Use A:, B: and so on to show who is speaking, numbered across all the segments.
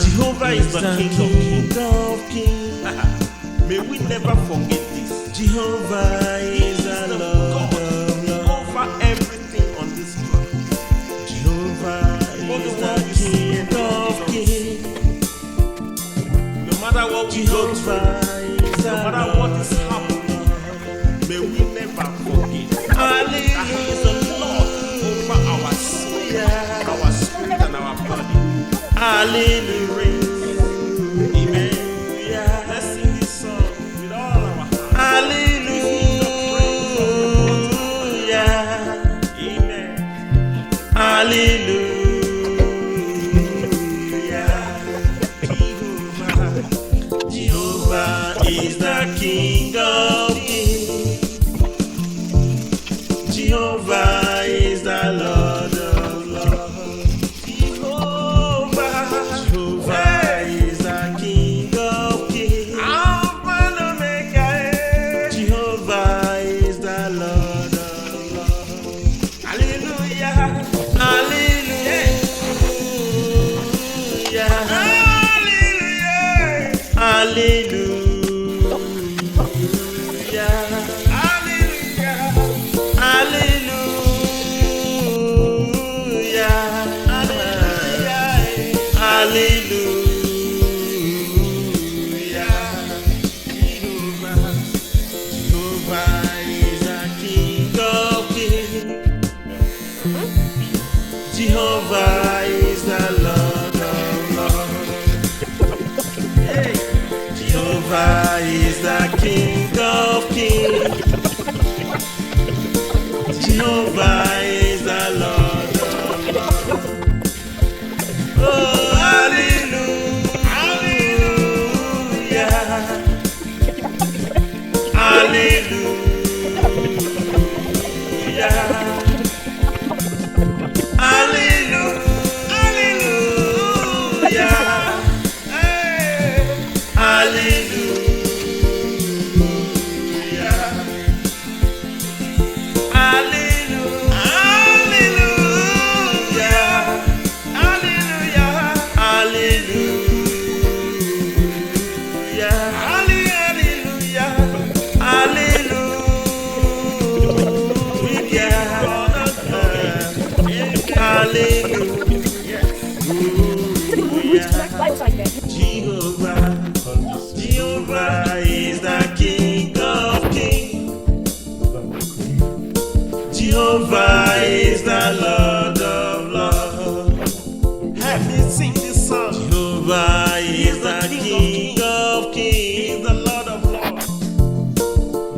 A: Jehovah is the King of kings. May we never forget this.
B: Jehovah is the Lord of lords.
A: Over everything on this planet.
B: Jehovah is the King of kings.
A: No matter what we go through,
B: Jehovah is
A: no
B: the
A: matter what is happening, may we never forget that He is the Lord over our soul, our spirit, and our body.
B: Hallelujah.
A: Amen. Let's sing this song with all our heart.
B: Hallelujah.
A: Amen.
B: Hallelujah. Jehovah is the King of kings. Jehovah is the Lord of lords. Jehovah is the King of kings.
A: Alpha and Omega.
B: Jehovah is the Lord of lords.
A: Hallelujah.
B: Hallelujah.
A: Hallelujah.
B: Hallelujah.
A: Hallelujah.
B: Hallelujah. Hallelujah. Jehovah is the King of kings. Jehovah is the Lord of lords. Hey. Jehovah is the King of kings. Jehovah is the Lord of lords. Oh, hallelujah. Hallelujah. Jehovah is the King of kings. Jehovah is the Lord of lords.
A: Help me sing this song.
B: Jehovah is the King of
A: He
B: kings.
A: is the Lord of lords.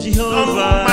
B: Jehovah